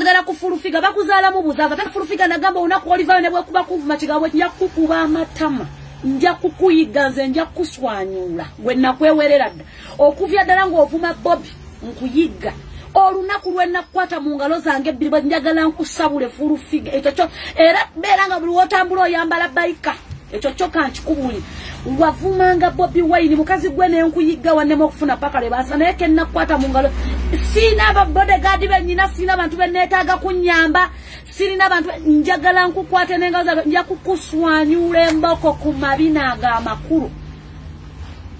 oyagala kufulufiga bakuzaala mu buzaza tafulufiga nagamba unaku olivayo ne bwekuba kuvuma kigambo nja kukuba amatama nja kukuyiga nze nja kuswanyula gwe nakwewerera dda okuvya ddala ng'ovuma Bobby nkuyiga olunaku lwennakukwata mu ngalo zange ebbiri bwe njagala nkusabule fulufiga ekyo kyo era beera nga buli wotambula oyambala bayika ekyo kyokka nkikubuli wavumanga Bobby Wine mukazi gwe nenkuyiga wannema okufuna paka lebasa naye kennakukwata mu ngalo sina ababodegaadi bennyina sina abantu benneetaaga kunnyamba sirina abantu njagala nkukwate n'engalo zange nja kukuswanyula emboko ku mabina amakulu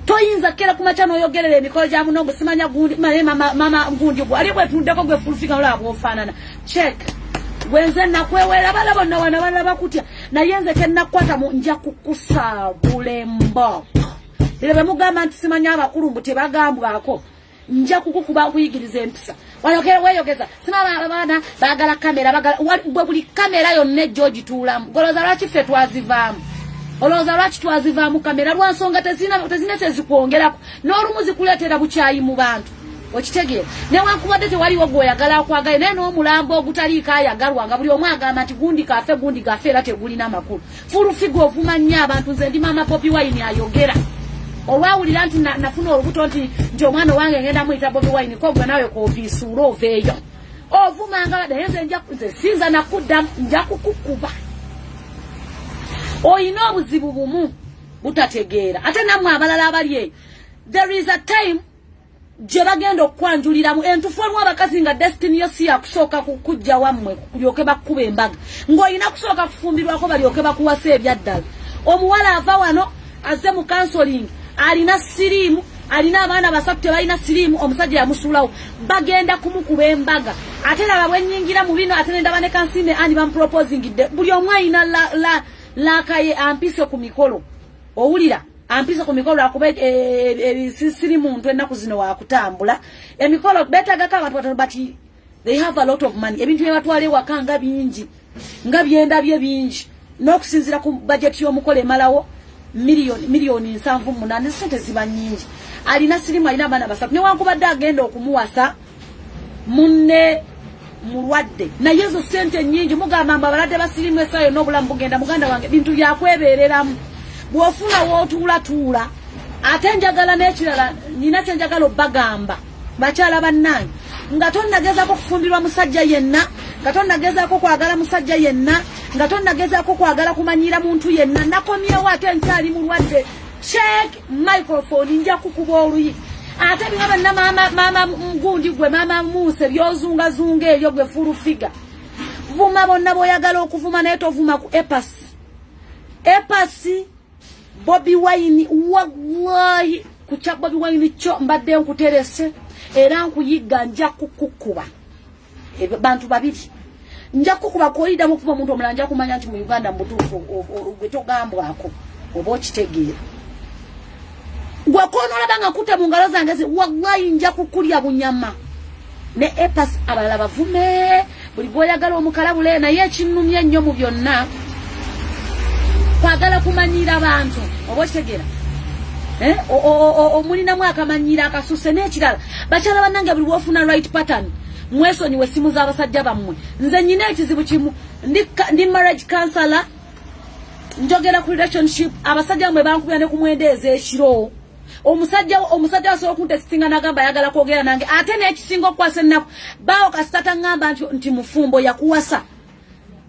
toyinza kera kumacha n'oyogerera emikolo gya munongo simanya gundi mama gundi gwe ali bwetuddeko gwe fulufiga olaba bw'ofaanana check wenze nakwewera bala bonna wana balaba kutya naye nze kennakukwata mu nja kukusaabula emboko era bwe mugamba nti simanya abakulu mbu tebagambwako nja kukukuba kuyigiriza empisa weyogeza simaba abaana baagala kamera bwe buli kamera yonna ejja ogituulamu golooza lwaki ffe twazivaamu olowooza lwaki twazivaamu kamera lwansonga tezina kyezikuwongerako n'olumu zikuleetera bukyayi mu bantu okitegeera newankubadde tewaliwo gweoyagala akwagaye naye n'omulambo ogutaliiko ayagalwa nga buli omu agamba nti gundi gaffe era tegulina amakulu fulufiga ovuma nnyo abantu nze ndi mama Bobby Wine ayogera olwawulira nti nafuna olubuto nti omwana wange ngenda muyita Bobby Wine ko gwe nawe koviisuula oveeyo ovumanga naye nze sinza nakuddamu nja kukukuba oyina obuzibu bumu butategeera ate nammwe abalala abali eyo there is a time gye bagenda okukwanjuliramu entufu olumu abakazi nga destiny yo si yakusooka kujja wammwe kulyoke bakuba embaga ng'olina kusooka kufumbirwako balyoke bakuwasa ebyaddala omuwala ava wano azze mu counseling alina siriimu alina abaana basatu tebalina siriimu omusajja yamusuulawo bagenda kumukuba embaga ate laba bwennyingira mu bino ate nendaba ne kansime ani bamuproposingidde buli omu ayina laakaye ampise ku mikolo owulira ampisa ku mikolo akuba siri muntu ennaku zino wakutambula emikolo betagako abantu batono bati they have a lot of money ebintu byebatwala ewaka nga bingi nga byendabye bingi n'okusinzira ku bajeti y'omukolo emalawo miliyoni 7-8 sente ziba nnyingi alina sirimu alina abaana basatu newankubadde agenda okumuwasa munne mulwadde naye ezo sente nnyingi mugamba mbu abalwadde basirimu esaayo n'obulamu bugenda muganda wange bintu byakwebeereramu bw'ofuna w'otuulatuula ate njagala n'ekirala nina kye njagala obbagamba bakyala bannange nga tonnagezaako kufumbirwa musajja yenna nga tonnagezaako kwagala musajja yenna nga tonnagezaako kwagala kumanyira muntu yenna nakomyewo ate nkyali mulwadde check microphone nja kukuba oluyi ate bino banna maama gundi gwe maama muuse byozungazunga eryo gwe fulufiga vuma bonna bw'oyagala okuvuma naye tovuma ku epasi Bobby Wine wallahi kucha Bobby Wine kyo mbadde nkuterese era nkuyiga nja kukukuba bantu babiri nja kukuba koyida mu kuva omuntu omulala nja kumanya nti mu Uganda mutuufu gwe togambwako oba okitegeera gwe koonolaba nga nkute mu ngalo zange wallahi nja kukulya bunyama ne epas abalala bavume buli gwoyagala omukalabule naye ekinnumya ennyo mu byonna kwagala kumanyira abantu oba okitegeera omulinamu akamanyira akasuse n'ekirala bakyala bannange buli bwofuna right pattern mwesonyiwe essimu z'abasajja bammwe nze nyina ekizibu kimu ndi marriage counselor njogera ku relationship abasajja bammwe bankubira ne ku mwendeeza ekiro omusajja asobola okuntextinga n'agamba ayagala kwogera nange ate n'ekisinga okukwasa ennaku baawo kasita taŋŋamba nti mufumbo yakuwasa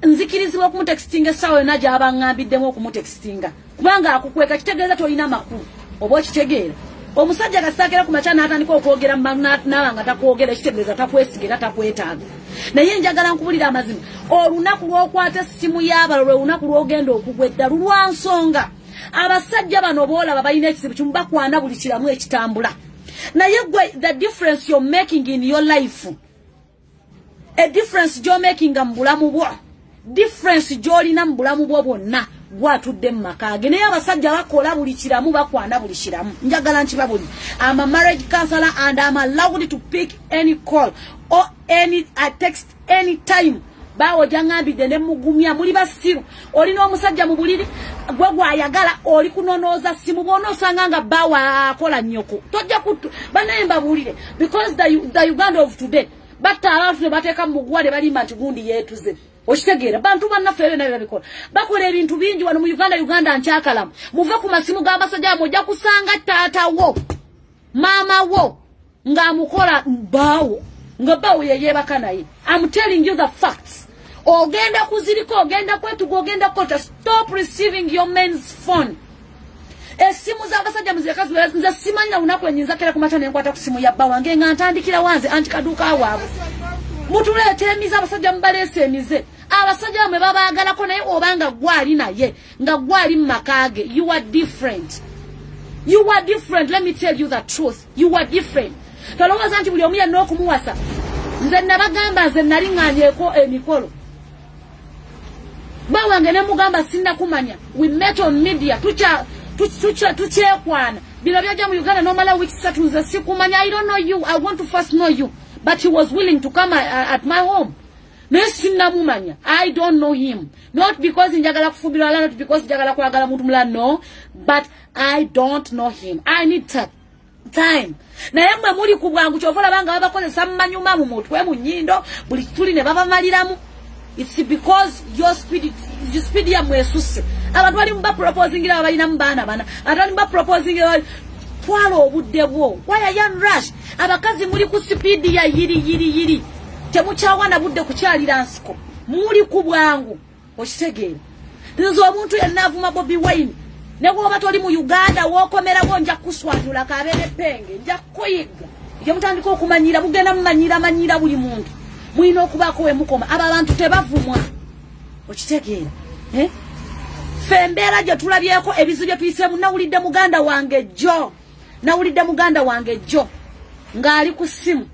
nzikirizibwa okumutextinga essaawa yonna gy'abaŋŋambiddemu okumutextinga kubanga akukweka kitegeeza tolina makulu oba okitegeera omusajja kasitaakera ku makya n'atandika okwogera naaba nga takwogera ekitegeeza takwesiga era takwetaaga naye njagala nkubulira amazima olunaku lw'okwata essimu y'abalo lwe lunaku lw'ogenda okugwedda lulwansonga abasajja bano boolaba balina ekizibu kimu bakwana buli kiramu ekitambula naye gwe the difference you're making in your life a difference gy'o making mu bulamu bwo difference gy'olina mu bulamu bwo bwonna gwatudde mu maka ge naye abasajja bakola buli kiramu bakwana buli kiramu njagala nkibabuli I'm a marriage counselor and I'm allowed to pick any call or any text any time bawo jangambidde ne mugumya muli basiru olina omusajja mu buliri gwe gwayagala oli kunonooza simu bw'onoosanga nga bawa akola nnyoko tojja kutu banaye mbabulire because the Uganda of today batta abantu ne bateeka mu mugwale balimba nti gundi yeetuze okitegeera bantu bannaffe era nabyo babikola bakola ebintu bingi wano mu Uganda nkyakalamu muve ku masimu g'abasajja mujja kusanga taata wo mama wo ng'amukola baawo nga baawo yeyeebaka naye. I'm telling you the facts. Ogenda kuziriko ogenda kwetuga ogenda kota. Stop receiving your men's phone. Esimu z'abasajja muzekazi nze simanya lunaku enyinza kera kumata ne nkwata ku simu ya bba wange nga ntandikira wanze anti kaduuka awaabwe. Mutuleete emize abasajja mubaleese emize. Abasajja bamwe babaagalako naye obanga gwali naye nga gwali mu makaage. You are different. You are different. Let me tell you the truth. You are different. Tolowooza nti buli omu yenna okumuwasa. Nze nabagamba nze naliŋŋanyeeko emikolo. Bawange ne mugamba sinna kumanya. We met on media. Tukyekwana. Bino byajja mu Uganda nomala weeks 3 nze sikumanya. I don't know you. I want to first know you. But he was willing to come at my home. I don't know him. Not because njagala kufubira not because njagala kwagala muntu mulala, no. But I don't know him. I need time. Na yemwe muri kubwangu kyovola banga babakozesa manyuma mu mutwe mu nyindo buli kituli ne babamaliramu. It's because your speed ya mwesuse. Abantu bali mba proposing ila abalina mbana bana. Abantu mba proposing twalo obudde bwo. Why are you rush? Abakazi muri ku speed ya yiri. Temuchawana budde kukyalira nsiko. Muri kubwangu. Okitegeera. Nzo omuntu yenavuma Bobi Wine. Ne bwoba toli mu Uganda wokomera wonja kuswatula kabere penge. Nja kuyiga. Ye mutandika okumanyira mugenda mumanyira buli muntu. Mwino okubako we mukoma. Aba abantu tebavumwa. Okitegeera. Fembera je tulabyeko ebizu bye tuyisemu nawulidde muganda wange jo. Nawulidde muganda wange jo. Ngali ku simu.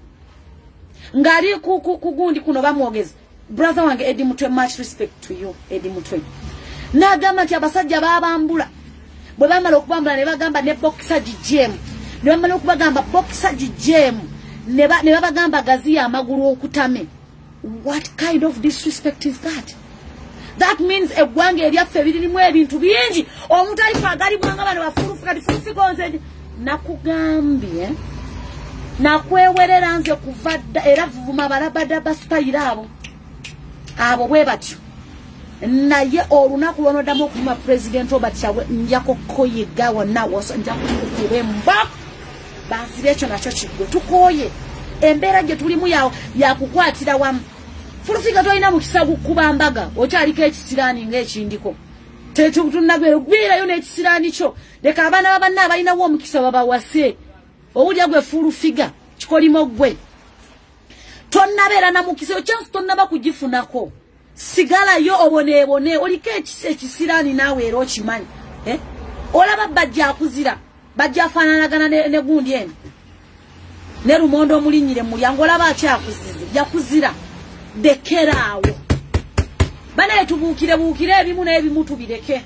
Ngali kugundi kuno bamwogeza. Brother wange Eddie Mutwe, much respect to you Eddie Mutwe. Nagamba nti abasajja babambula. Bwe bamala okubambula ne bagamba ne boxer GGM. Ne bamala okubagamba boxer GGM. Ne babagamba gazi amagulu okutame. What kind of disrespect is that? That means eggwange eryaffe biririmu ebintu bingi. Omuntu ali kwagali bwanga bano bafurufuka tifurufuka nze nakugambye. Nakwewerera nze kuvadda era vuvuma balabada basitayira abo bwe batyo. Naye olunaku lw'onoddamu okuvuma President Robert Kyagulanyi nja kukuyiga wonna woso nja kukukuba embaka bansibe ekyo nakyo kiggwe tukooye embeera gye tulimu yakukwatira wamu. Fulufiga tolina mukisa gukuba mbaga okyaliko ekisiraani ng'ekindiko tetunagwirayo n'ekisiraani kyo leka abaana babanna abalinawo omukisa babawase owulya gwe fulufiga kikolimo gwe tonnabeera na mukisa ekyansi tonnaba kugifunako sigalayo oboneebone oliko ekisiraani naawe era okimanyi olaba bajja akuzira bajja afaananagana ne gundi eno ne lumondo omulinnyire mu mulyango olaba akyakuzize yakuzira dekeraawo banaye tubuukire ebimu n'ebimu tubireke.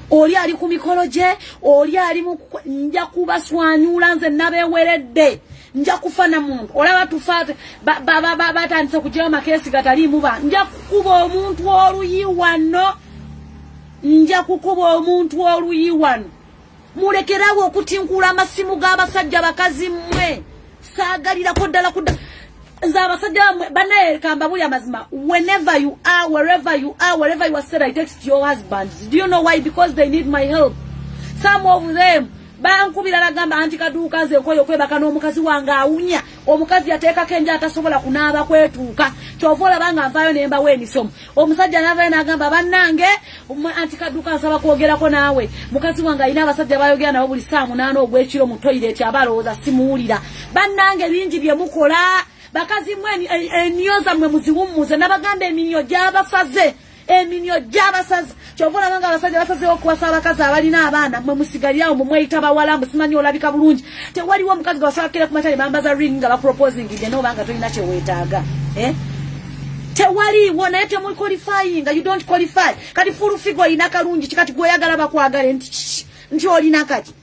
Oli ali ku mikolo gye oli ali nja kubaswanyula nze nabeeweredde nja kufa na muntu olaba tufa batandise kugira amakeesi gataliimu ba nja kukuba omuntu oluyi wano mulekerawo okutinkula amasimu g'abasajja bakazi mmwe saagalirako ddala kudda nze abasajja banaye kamba buli amazima whenever you are wherever you are said I text your husbands. Do you know why? Because they need my help. Some of them bankubira lagamba anti kaduuka nze nkoyo kwebaka n'omukazi wange awunya omukazi yateekako enja atasobola kunaaba kwetuuka kyovola banga nvaayo nemba w'emisomo omusajja navayo n'agamba bannange anti kaduuka nsaba kwogerako naawe mukazi wange alina abasajja bayogera nabo buli saa 8 ogw'ekiro mu toyireti abalowooza simuwulira bannange bingi bye mukola bakazi mwe enyoza mwe muziwummuze nabagamba eminyo gy'abasaze kyovola banga abasajja basazeewo okuwasa abakazi abalina abaana mwe musigalirawo mwe mweyita bawala musimanyi olabika bulungi tewaliwo omukazi gwe basabakire ku matale bambaza ring nga baproposingidde n'obanga tolina kyeweetaaga tewaliwo naye temuqualifying you don't qualify kati fulufigo olina kalungi kikati gweoyagala bakwagale nti olina kati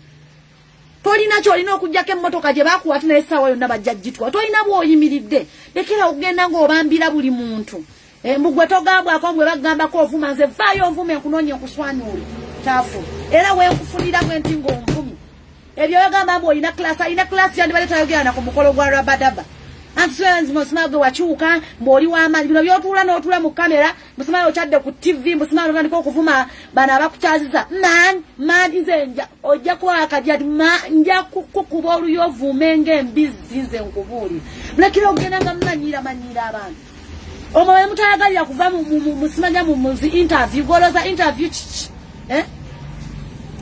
tolina kyolina okugjako emmotoka gye bakuwati naye essaawa yonna bajja gitwa tolina bw'oyimiridde lekera okugenda ng'obambira buli muntu mbugwe togambwako mbwe bagambako ovuma nze vaayo onvume nkunoonye nkuswanyule kyafu era wenkufulira bwenti ng'onvumi ebyo bagamba mbu olina class alina class yandibale tayogera na ku mukolo gwa rabadaba anti musima gwe wachuka mboli w'amaanyi bino byotula n'otula mu kamera musima ochadde ku TV musima n'otandika okuvuma bana abakuchaziza man nze ojja kuba akajja nja kukuba oluyovume ng'embizzi nze nkubuulira mulekera ogenda nga manyira abantu omwe mutayagalira kuva musimanya mu interview goloza interview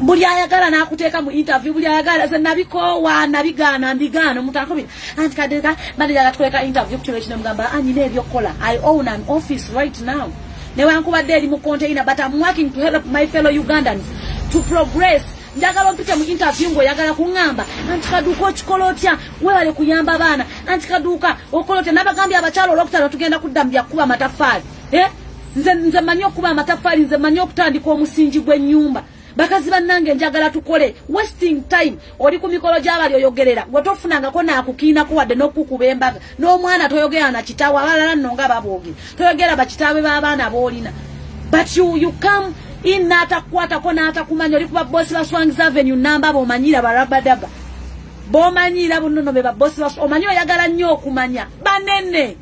buli ayagala nakuteeka mu interview buli ayagala ze nabikowa nabigana mbigano mutakobira anti kadeka manager atweka interview kuchelechi namugamba anyine ebyokola I own an office right now ne wankubadde eri mu container but I'm working to help my fellow Ugandans to progress njagala mpite mu interview ngo yagala kungamba anti kaduka okikolotya webale kuyamba abaana anti kaduka okolotya nabagambye abakyalo olwokutano tugenda kuddambya kuba matafali nze manyo kuba matafali nze manyo okutandika omusingi gw'ennyumba bakazi bannange njagala tukole wasting time oli ku mikolo gy'abali oyogerera gwe tofunangako naakukiinako wadde n'okukuba embaga n'omwana toyogera na kitaawe abalala nno nga babooge toyogera bakitaawe b'abaana boolina but you come in n'atakukwatako n'atakumanya oli kuba bossi ba Swang's Avenue namba b'omanyira barabadaga b'omanyira bunnono be babossi ba omanyi oyagala nnyo okumanya banene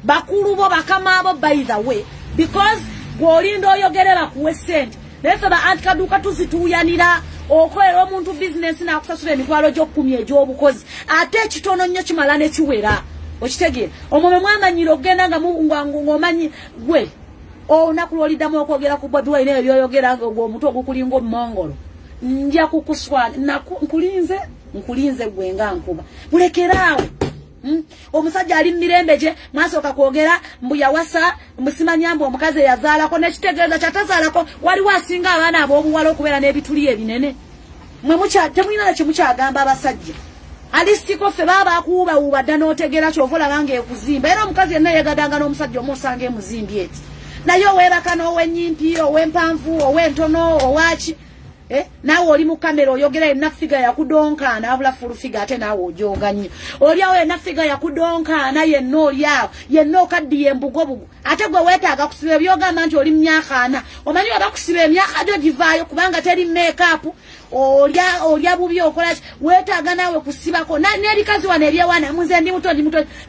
bakulu bo bakama bo by the way because gw'olinda oyogere bakuwe ssente Nese ba anti kaduka tuzituyanira okolera omuntu business na kusasula emitwalo gy'okumi egy'obukozi ate ekitono nnyo kimala ne kiwera okitegeera omwome mwamanyira ogenda nga ng'omanyi gwe olunaku lw'oliddamu okwogera ku Bobi Wine ebyo byoyogera ng'omuntu ogukulinga omumongolo nja kukuswana nkulinze gwe nga nkuba mulekeraawo omusajja ali mirembe je mwasoka kwogera mbu yawasa musimanyambo omukazi yazaalako nekitegeeza kyatazaalako waliwo asinga abaana ab'obuwala okubeera n'ebituli ebinene mwe temulina na kyemukyagamba abasajja alisitiko ffe baba akuwubawuba dda n'otegeera kyova olabanga ekuzimba era omukazi yenna yeegadanga n'omusajja omusanga emuzimbi eti naye oweebaka n'ow'ennyimpi ow'empanvu ow'entono owaki nawe oli mu kamera oyogera yenna figa yakudonkaana abula fulu figa ate naawe ojoga nnyo oliawo yenna figa yakudonkaana yenna oliawo yenna okaddiye embugobugo ate gwe weetaaga kusiba ebyogamba nti oli mu myaka ana omanyi oba kusiba emyaka gyo givaayo kubanga teri make-up olya bubi okolaki weetaaga naawe kusibako n'ebikazi wano ebyewana muze ndi muto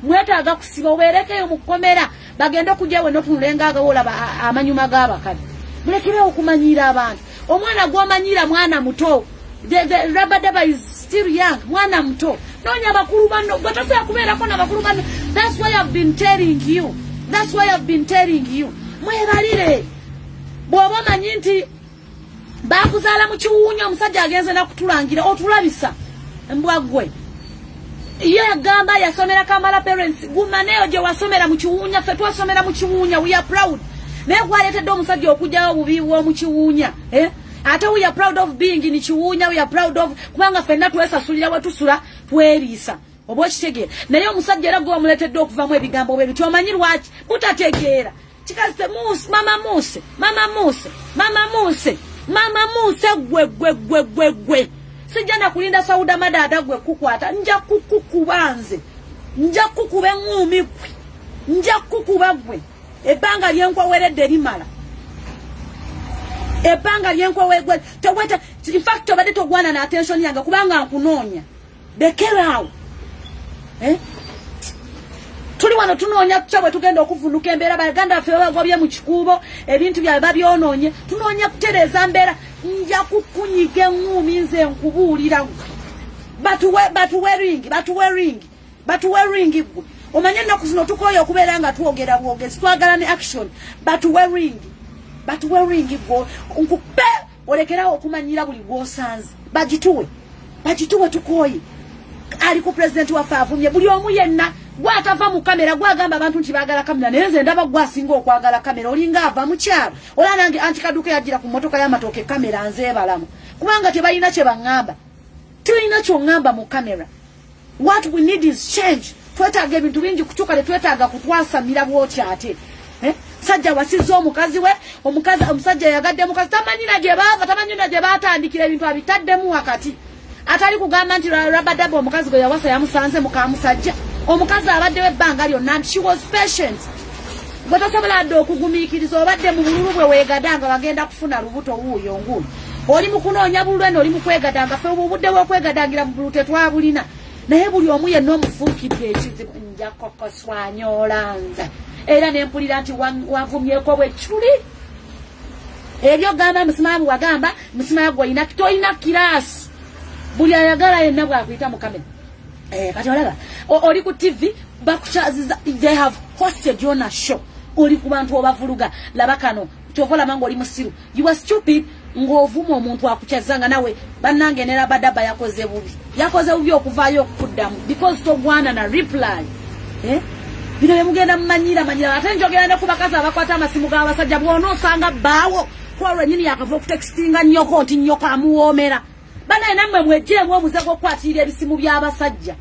mwetaaga kusiba obeerekeyo mu kkomera bagende okujjawe n'otunulenga olaba amanyuma g'abakadde mulekerewo okumanyira abantu omwana gw'omanyira mwana muto the Rabadaba is still young mwana muto nonya bakulu bano gwatasobola kubeerako n'abakulu bano that's why I've been telling you mwebalire bw'oba omanyi nti bakuzaala mu kiwuunya omusajja agenze nakutulangira otulabisa mbwa gwe ye agamba yasomera Kamala parents gumaneyo gye wasomera mu kiwuunya ffe twasomera mu kiwuunya we are proud naye gwaleetedde omusajja okujjawo obubi bw'omu kiwuunya ate we are proud of being in kiwuunya we are proud of kubanga ffenna twesasulira we tusula tweriisa oba okitegeera naye omusajja era gwe omuleetedde okuvamu ebigambo bwe bityo omanyi lwaki butategeera kikazite mama muse gwe sijja nakulinda Sauda Madada gwe kukwata nja kukukuba nze nja kukuba eŋŋuumi gwe nja kukuba gwe ebbanga lyenkwaweredde limala ebbanga lyenkwaweredde teweta in fact obadde togwana na attention yange kubanga nkunoonya bekeraawo tuli wano tunoonya tutya bwe tugenda okuvunuka embeera baganda baffe babagobye mu kikuubo ebintu byabwe babyonoonye tunoonya kutereeza mbeera nja kukunyiga eŋŋuumi nze nkubuulira batuweringi gwe omanye ennaku zino tukoye okubeera nga twogera bwogezi twagala ne action batuweringi gwe nkupe olekerawo okumanyira buli gwosanze bagituwe tukoye ali ku president waffe avumye buli omu yenna gwatava mu kamera gwagamba abantu nti baagala kamera naye nze ndaba gwasinga okwagala kamera olinga ava mu kyalo ola nange anti kaduka yagira ku mmotoka y'amatooke kamera nzeebalamu kubanga tebalina kye baŋŋamba tulina ky'oŋŋamba mu kamera what we need is change twetaaga ebintu bingi kukyuka tetwetaaga kutwasamira bwoti ate sajja wasizza omukazi we omusajja yagadde mukazi tamanyina gye baava tamanyina gye baatandikira ebintu abitaddemu wakati atali kugamba nti Rabadaba omukazi gwe yawasa yamusanze mukamusajja omukazi abaddewo ebbanga lyonna nti she was patient gwe tosobola dde okugumiikiriza obadde mu bululu bwe weegadanga wagenda kufuna lubuto wuuyo nguuyo oli mu kunoonya bululu eno oli mu kwegadanga ffe obudde bw'okwegadangira mu bululu tetwabulina naye buli omu yenna omufuukidde ekizibu nja kokoswanyola nze era ne mpulira nti wavumyeko bwekituli ebyo gamba musimaamu wagamba musimaamu gwolina toyina kiraasi buli ayagala yenna bwakuyita mu kamera kati olaba oli ku TV bakuchaziza they have hosted you on a show oli ku bantu obavuluga laba kano kyovola mango oli musiru you are stupid ng'ovuma omuntu akuchazanga nawe bannange ne Rabadaba yakoze bubi okuvaayo okuddamu because togwana na reply bino bemugenda mumanyira ate njogera ne kubakazi abakwata amasimu g'abasajja bw'ona osanga bbaawo kwalwe nyini yakava okutextinga nnyoko nti nnyoko amuwoomera banaye nammwe mwejjeemu obuze bw'okukwatirira ebisimu by'abasajja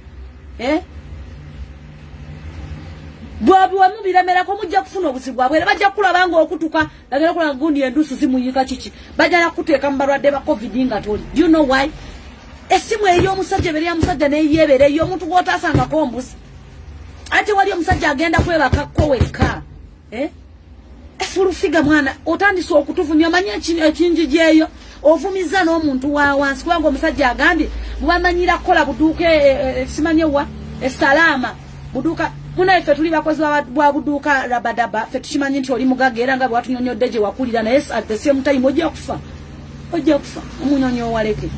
bwabi wamubiremerako mujja kufuna obuzibu bwabwe bajja kulabanga okutuka bagenda kulanga gundi endusu zimuyika kiki bajja kuteeka mu balwadde ba covid nga toli do you know why esimu eyo omusajja beri ya musajja n'eyebere eyo omuntu gw'otaasangako ombusi ate wali omusajja agenda kwebakakko wekka efulufiga mwana otandise okutuvumya omanyi ekinji gyeyo ovumiza n'omuntu wa wansi kubanga omusajja agambye bwamanyira kukola buduuka simanye wa esalaama buduuka muna ife tuli bakozi bwa buduuka Rabadaba fe tukimanyi nti oli mugagga era nga bwatunyonyodde gye wakulira naye at the same time ojja kufa omunyonyo waleke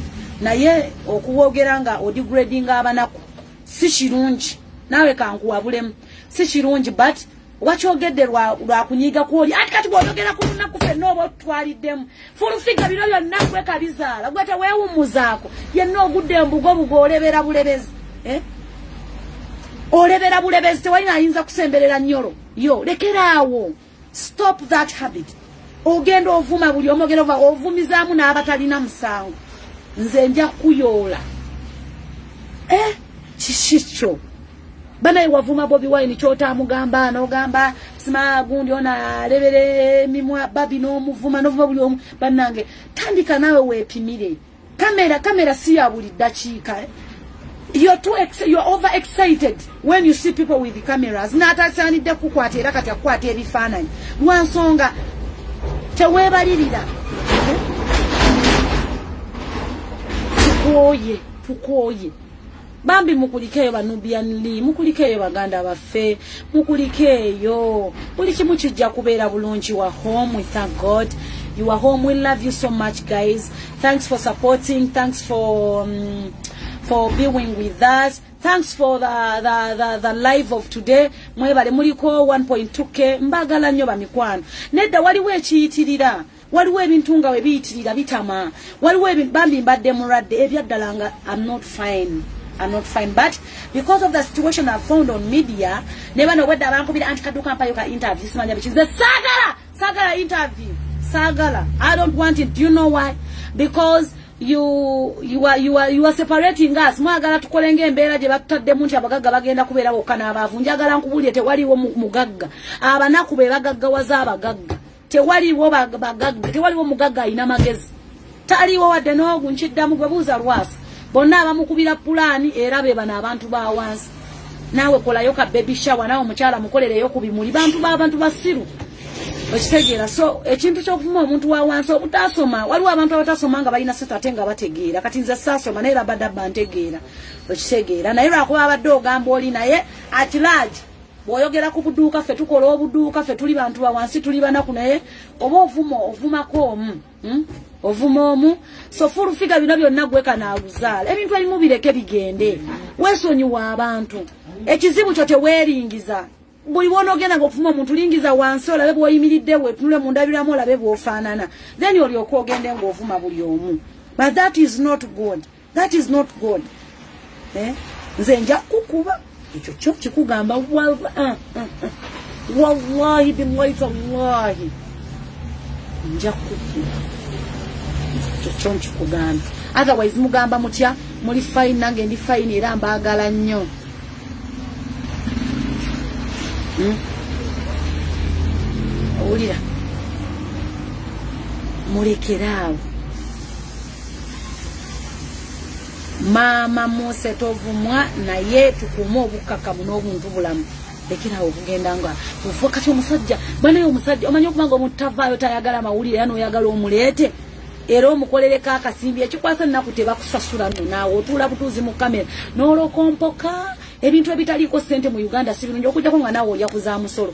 naye okuwogera nga odigrading abanaku si kirungi nawe kankuwabulemu si kirungi but wakyogedde lwa kunyiga kwoli ati kati bw'oyogera ku lunaku fenna oba otutwaliddemu fulufiga bino byonna kweka bizaala gwe teweewummuzaako yenna ogudde embugobugo olebera bulebezi olebera bulebezi tewalina ayinza kusemberera nnyolo yo lekeraawo stop that habit ogenda ovuma buli omu ogenda ovumizaamu n'abatalina musango nze nja kuyoola kikikyo banaye wavuma Bobi Wine kyotamugamba n'ogamba sima gundi ona alebere emimwa babi n'omuvuma n'ovuma buli omu bannange tandika naawe weepimire kamera si ya buli ddakiika you're overexcited when you see people with the cameras n'atasaanidde kukwata era kati akukwata ebifaananyi lwansonga teweebalirira tukooye bambi mukulikeeyo Banubian Lee mukulikeeyo baganda baffe mukulikeeyo buli kimu kijja kubeera bulungi wa home we thank God you are home we love you so much guys thanks for supporting thanks for being with us thanks for the live of today mwebale muliko 1.2k mbagala nnyo bamikwano nedda waliwo ekiyitirira waliwo ebintu nga we biyitirira bitama waliwo bambi mbadde mulwadde ebyaddala nga I'm not fine but because of the situation I found on media never know whether bankubira antikaduka mpayo ka interview simanya bikize sagala interview sagala I don't want it. Do you know why? Because you are separating us mwagala tukolenge embeera gye batutaddemu nti abagagga bagenda kubeera bokka n'abaavu njagala nkubulire tewaliwo mugagga abanaku be bagaggawaza abagagga tewaliwo bagagga tewaliwo mugagga alina magezi taliwo wadde n'ogu nkiddamu gwe buuza lwasa bonna abamukubira pulaani era be bano abantu ba wansi naawe kolayo ka baby shower naawe omukyala mukolereyo ku bimuli bantu basiru okitegeera so ekintu ky'okuvuma omuntu wa wansi obutasoma waliwo abantu abatasoma nga balina seta ate nga bategeera kati nze saasoma naye Rabadaba ntegeera okitegeera naye lwakuba abadde ogamba oli naye atiraji bw'oyogera ku buduuka ffe tukola obuduuka ffe tuli bantu ba wansi tuli banaku naye oba ovumako ovuma omu so fulufiga bino byonna gweka naabuzaala ebintu ebimu bireke bigende weesonyiwa abantu ekizibu kyo teweeringiza buli wonogenda ng'okuvuma omuntu lingiza wansi olabe bw'oyimiridde wetunule mu ndabiramu olabe bw'ofaanana then olyoka ogende ng'ovuma buli omu but that is not good nze nja kukuba ekyo kyo kikugamba wallahi billahi tallahi nja kukuba ekyo nkikugamba otherwise mugamba mutya muli fine nange ndi fine era mbaagala nnyo owulira mulekeraawo maama Mose tovumwa naye tukuuma obukkakkamu n'obuntu bulamu lekerawo okugenda nga kati omusajja banaye omusajja omanyi okubanga omuntu tavaayo tayagala mawulire era n'oyagala omuleete era omukolereko akasimbi ekikwasa nnaku tebakusasula nno naawe otuula butuuzi mu kamera n'olokompoka ebintu ebitaliko ssente mu Uganda si birungi okugjako nga naawe olya kuza musolo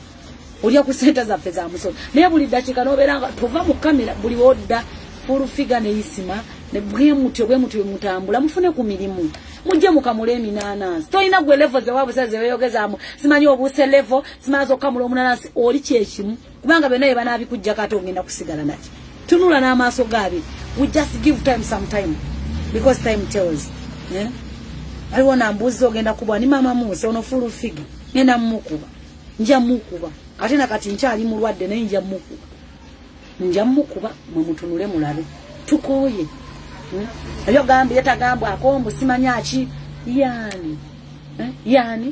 olya ku ssente zaffe za musolo naye buli ddakiika n'obeera nga tova mu kamera buli wodda full figure neisima ne bwe mutyo mutambula mufune ku mirimu mujje mukamula eminanansi tolina gwe levo zewabusaze weyogezaamu simanyi obuuse levo simaze okamula omunanansi oli kyekimu kubanga byonna bye banaabikujja kate ogenda kusigala naki tunula n'amaaso gaabiri we just give time some time because time tells aliwo nambuuzi ogenda kubwa ni mama Musa ono full figure ngenda mmukuba nja mmukuba ate nakati nkyali mulwadde naye nja mmukuba mwe mutunule mulabe tukooye ebyo gambi yatagambwa akombo simanyaki yani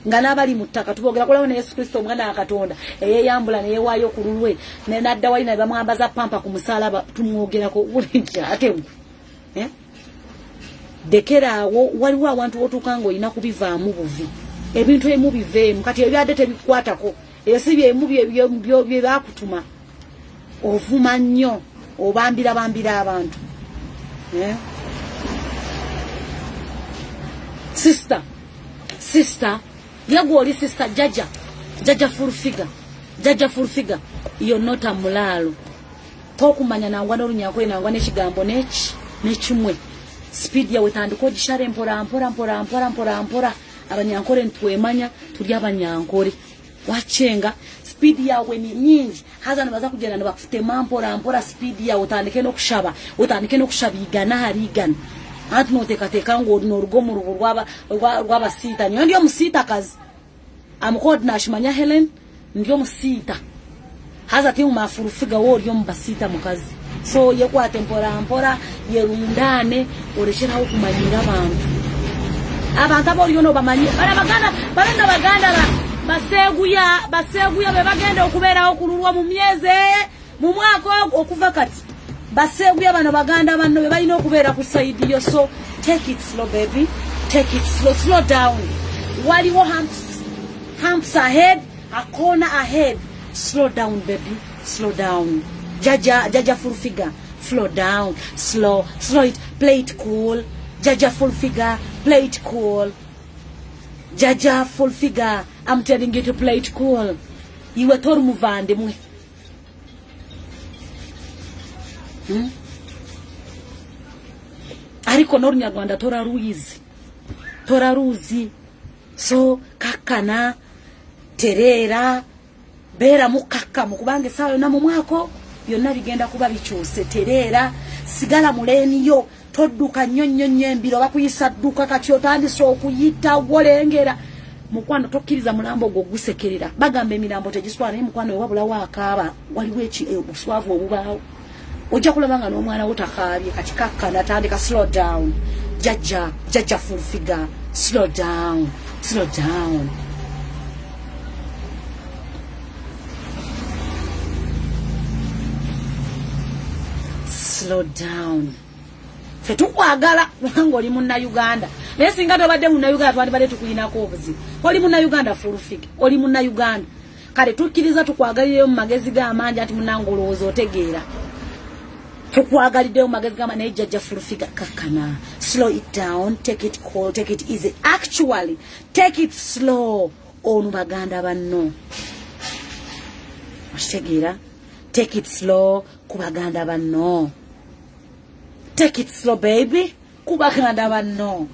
nga nabali mutaka tubogera kulawo ne Yesu Kristo omwana wa Katonda eyeyambula neyewayo ku lulwe nadda wali na bamwambaza pampa ku musalaba tumwogerako ulinja ate dekerawo waliwo abantu wotukango olina kubivaamu buvi ebintu ebimu biveemu kati ebyadde tebikwatako eyo si byemu bye bakutuma ovuma nnyo obambira abantu sister yagwoli sister jaja full figure you're not a mulalo tokumanya nangwa n'olunyako nangwa n'ekigambo n'ekimwe speed yawe tandika ogishare mpora abanyankore ntwemanya tuli abanyankore wachenga speed yawe ni nyingi haza nabaza kugenda nabakufite mpora speed yawe utandike no kushabigana harigana ati noteka ngo n'urugomo rwaba sita ndio musita kazi amukodi nashimanya Helen ndio musita haza timu mafurufiga wo ryo mbasita mukazi so yekwa mpora yerundane oreshera ho kumanyira abantu aboriyo bamanyi baganda baseguya bebagenda okubeerawo kululwa mu myeze mu mwaka okuva kati baseguya bano baganda banno bebalina okubeera ku side yo so take it slow baby take it slow down waliwo humps ahead a corner ahead slow down baby slow down jaja full figure slow down slow it play it cool jaja full figure play it cool jaja full figure I'm telling you to play it cool iwe toru muvande mwe ariko n'orunyarwanda tora ruzi so kakana terera bera mukaka mukubanga sayo na mumwako byonna bigenda kuba bikyuse terera sigala muleni yo todduka nnyonnyonyo embiro bakuyisa dduka kati otandise okuyita wolengera mukwano tokkiriza mulambo gwo gusekerera bagamba emirambo tegiswana naye mukwano wabula waakaaba waliwo obuswavu obubaawo ojja kulaba nga n'omwana wo takaabye kati kakka natandika slow down jaja full figure slow down fetukwagala wango oli munna Uganda naye singa tobadde munna Uganda twandibadde tukulinako obuzibu oli munna Uganda full figure oli munna Uganda kale tukkiriza tukwagalire mu magezi g'amangi ati munango olowooza otegeera tukwagalidde mu magezi g'amangi naye jjajja full figure kakana slow it down take it cool take it easy actually take it slow onu baganda banno okitegeera take it slow ku baganda banno take it slow baby kubaganda banno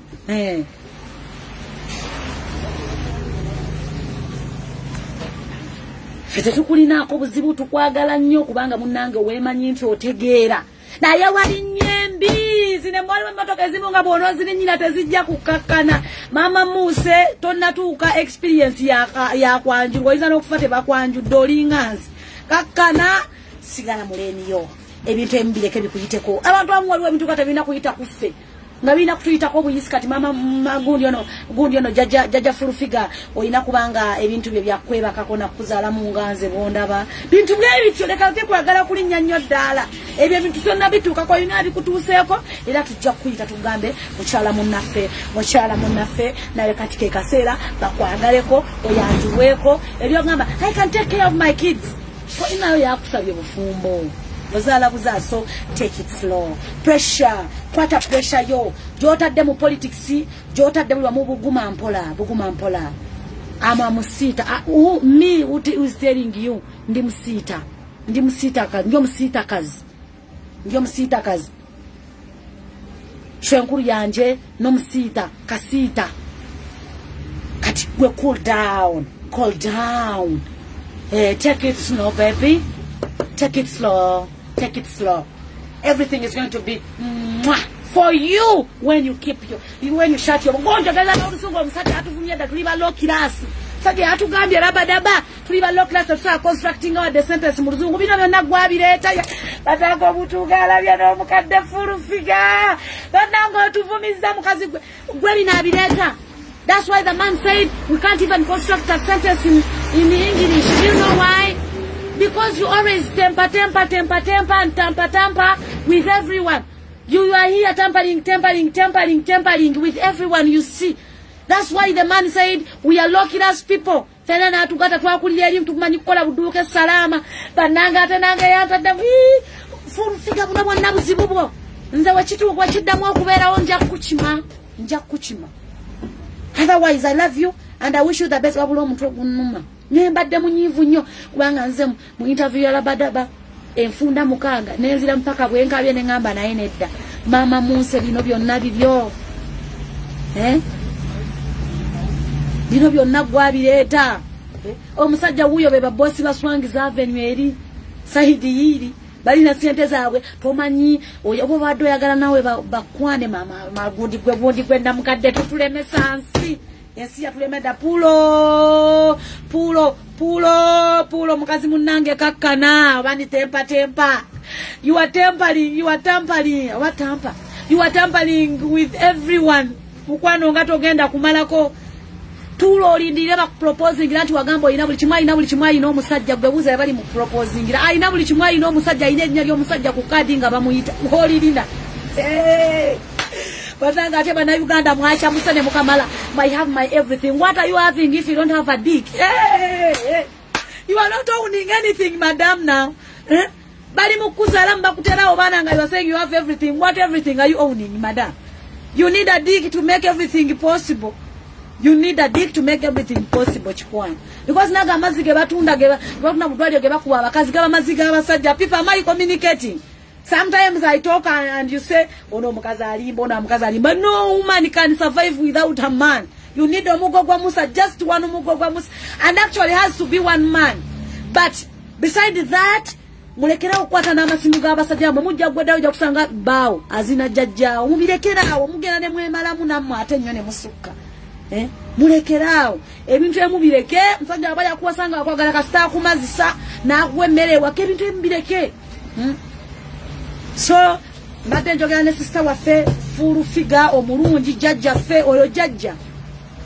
fete tukulinako buzibu tukwagala nnyo kubanga munnange weemanyi nti otegeera naye wali nyembi zine mwali mmotoka ezimu nga bwono zine nnyina tezijja kukakkana mama Muse tonnatuuka experience ya kwanju ng'oyinza n'okufa tebakwanjudde olingansi kakkana sigala muleniyo ebintu embireke bikuyiteko abantu abamu waliwo ebintu kata bina kuyita kuffe nga bina kutuyitako obuyisi kati mama gundi ono jaja full figure olina kubanga ebintu bye byakwebakako nakuzaala mu nganze bondaba bintu bwebityo leka tekwagala kulinnya nnyo ddaala ebyo ebintu byonna bituukako bina bikutuuseeko era tujja kuyita tugambe mukyala munnaffe nawe kati ke kaseera bakwagaleko oyanjuweeko ebyo gamba I can take care of my kids ko inayo yakusabye bufumbo so take it slow. Pressure, kwata pressure yo. Jota demu politics, jota demu wa buguma mpola. Ama musita. Me who is telling you, ndi musita kazi. Shwenkuru yanje, no musita, kasita. Kati we cool down. Take it slow, baby. Take it slow. Everything is going to be for you when you shut your mouth. Low class. Low class constructing out the sentence. That's why the man said we can't even construct a sentence in English. Do you know why? Because you always temper with everyone. You are here tempering with everyone you see. That's why the man said we are low class people. Fena tugata twakulira eri tukumanyi kukola buduke salama. Bananga tenanga yataddamu. Furufiga buna bonna buzibubo. Nze wachitu kwa chiddamu okubeerawo nja kuchima. Otherwise, I love you and I wish you the best. Nembadde munyivu nnyo kubanga nze mu interview ya Labadaba enfunda mukanga nenzira mpaka bwenkabye ne ngamba naye nedda mama munse bino byonna bibyo bino byonna gwabireeta omusajja wuyo be babossi baswangiza avenue eri Saidi yiri bali na sente zaabwe tomanyi oyo baddo yagala nawe bakwane mama magundi kwenda mukadde tutuleme sansi ensi yatulemeda pulo mukazi munange kakkana bani tempa you are tampering with everyone mukwano ngatogenda kumalako tulo olindire ba proposing nti wagambo ina buli kimwa ino musajja gwebuza yabali mu proposing ina buli kimwa ino musajja ine nya lyo musajja ku kadi nga bamuyita holilinda Batanga ate bana Uganda mwacha musane mukamala I have my everything. What are you having if you don't have a dick? You are not owning anything, madam, now. Bali mukuzala mbakutera obana nga you are saying you have everything. What everything are you owning, madam? You need a dick to make everything possible. Chikwana. Because naga mazige batunda geba batuna budwali geba kuwa bakazi gaba maziga abasajja. People am I communicating? Sometimes I talk and you say, oh no, mukazali. No woman can survive without a man. You need a mugogwa musa, just one mugogwa musa. And actually has to be one man. But besides that, mulekera okwata na masimu ga basajja mujja gweda ojja kusanga bawo azina jajjaawo mubirekerawo mugenda ne mwemalamu namwe ate nnyo ne musukka. Mulekerawo ebintu emubireke musajja abaya kuwasanga akwagala kasita kumazisa nakuwemmere wake ebintu emubireke. So mbadde njogera ne sister waffe full figure omulungi jajja ffe oyo jajja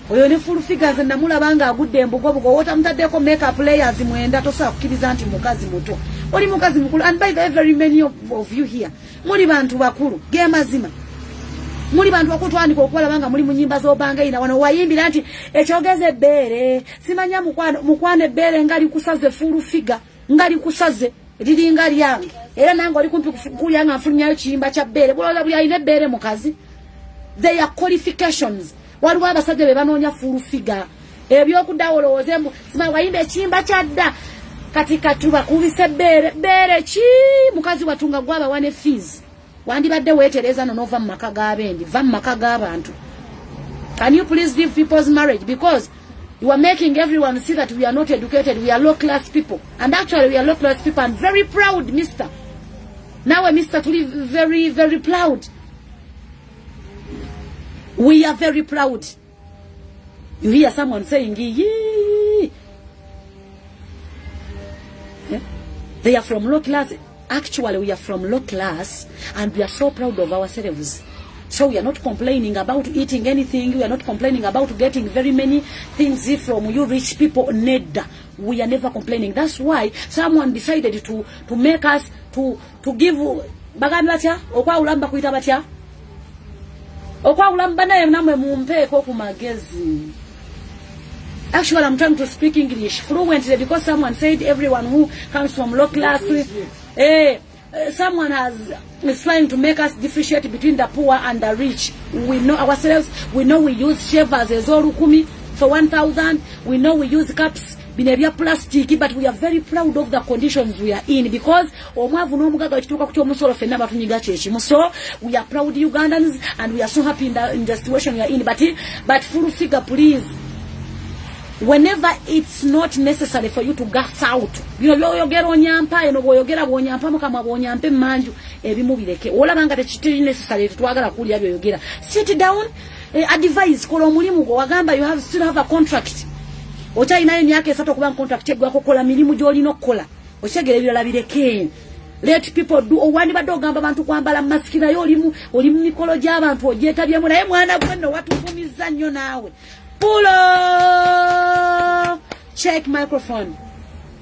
oyo ne full figure nze namulabanga agudde embugobugo wota mutaddeko makeup layers mwenda tosobola kukkiriza nti mukazi muto oli mukazi mukulu. And by the way, very many of you here muli bantu bakulu ge mazima muli bantu bakulu twandika okulabanga muli mu nyimba z'obanga ina wano wayimbira nti ekyogeze ebbeere simanya mukwane ebbeere ngali kusaze full figure ngali kusaze liringa lyange era nange oli kumpi kulyanga nfunyayo kiyimba kya bbeere buloza buli alina ebbeere mukazi. They are qualifications. Waliwo abasajja be banoonya full figure ebyokudda olowooze mbu simanyi wayimba ekiyimba kyadda kati katuba kubise bbeere ki mukazi watunga gwaba wane fees wandibadde weetereza nonova mu maka g'abendi va mu maka g'abantu. Can you please leave people's marriage? Because you are making everyone see that we are not educated, we are low class people. And actually we are low class people and very proud, mister. Now Mr. Tuli very, very proud. We are very proud. You hear someone saying, yee. They are from low class. Actually, we are from low class and we are so proud of ourselves. So we are not complaining about eating anything. We are not complaining about getting very many things from you rich people. Neda. We are never complaining. That's why someone decided to make us to give bagani batya okwa ulamba kuita batya okwa ulamba naye namwe mumpeko ku magezi. Actually, I'm trying to speak English fluently because someone said everyone who comes from low class someone is trying to make us differentiate between the poor and the rich. We know ourselves. We know we use shavers as orukumi for 1,000. We know we use cups binebya plastic, but we are very proud of the conditions we are in because omwavu n'omugaga ekituuka ku kyomusolo fenna batunyiga kyekimu. So we are proud Ugandans and we are so happy in the situation we are in. But full figure, please. Whenever it's not necessary for you to gas out, you know, yogera onyampa, you know, yogera bonyampa mukama bonyampe manju ebimu bireke. Olabanga tekitiri necessary twagala kulya byo yogera. Sit down, advise kola omulimu gwo wagamba you still have a contract. Ochaina emyaka 3 okuba contract egwa kokola mirimu gyoli nokola. Okyegere ebirala bireke. Let people do owandi badogamba abantu kwambala mask na yo olimu mikolo gy'abantu ogyetabyemu naye mwana gwenno watuvumiza nnyo naawe. Pull up. Check microphone.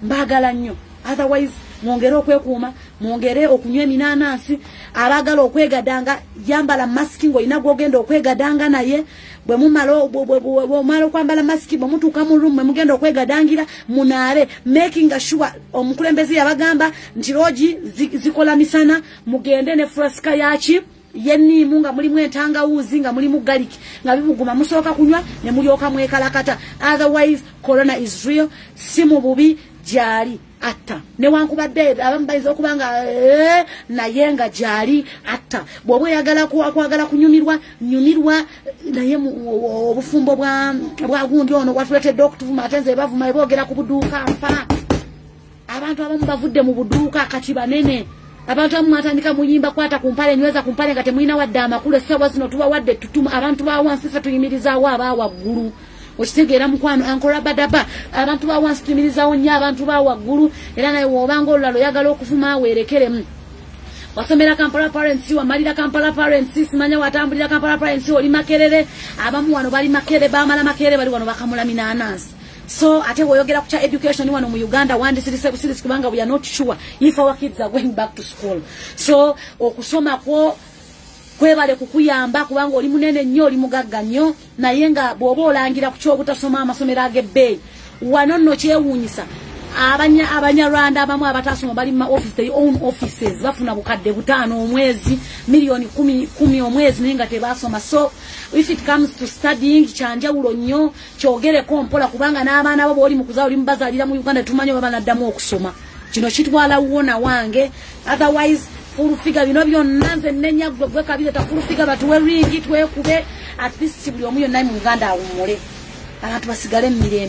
Mbagala nnyo. Otherwise, mwongere okwekuuma, mwongere okunywa eminanasi, abagala okwegadanga, yambala mask ngo inago ogenda okwegadanga naye, bwe mumala okwambala mask bwe mutuuka mu room mugenda okwegadangira munaale, making sure omukulembeze yabagamba nti rogi zikola misana, mugende ne flaska yaki yenni munga mulimu entangawuzi nga mulimu garlic nga bibuguma musooka kunywa ne mulyoka mwekalakata. Otherwise corona is real, simu bubi jali atta ne wankubadde abambayiza okubanga naye nga jali atta bw'oba yagala kwagala kunyumirwa naye obufumbo bwa gundi ono gwatuletedde okutuvuma atenze bavuma ebogera ku buduuka nfa abantu abamu bavudde mu buduuka kati banene. Abantu amwatandika muyimba kwata kumpale nyweza kumpale nga temulina wadde amakulu essaawa zino tuba wadde tutuma abantu ba wansi ffe tuyimirizaawo aba waggulu. Okitegeera mukwano ankola badaba abantu ba wansi tuyimirizaawo nnyo abantu ba waggulu era naye w'obanga olulala oyagala okuvuma weerekeremu. Wasomera Kampala Parents, wamalira Kampala Parents, simanya watambulira Kampala Parents oli Makerere, abamu wano bali Makerere bamala Makerere bali wano bakamula minanasi. So ate woyogera kucha education wano mu Uganda wandi series kubanga we are not sure if our kids are going back to school. So okusoma kwo kwebale kukuyamba kubanga oli munene nnyo oli mugagga nnyo naye nga bw'oba olangira ku kyobutasoma amasomero ag'ebbeeyi wano nno kyewuunyisa abanyarwanda abamu abatasoma bali mu office their own offices bafuna bukadde 5 omwezi milioni 10 omwezi naye nga tebasoma. So if it comes to studying kyanjawulo nnyo kyogereko mpola kubanga n'abaana bo boli mu kuzaa oli mubazaalira mu Uganda tumanyi baba naddamu okusoma kino kitwala wona wange. Otherwise full figure bino byonna nze nnenya gwe kabire ta full figure batuwe ringi twekube at least buli omu yonna mu Uganda awumule abantu basigale mu mirembe.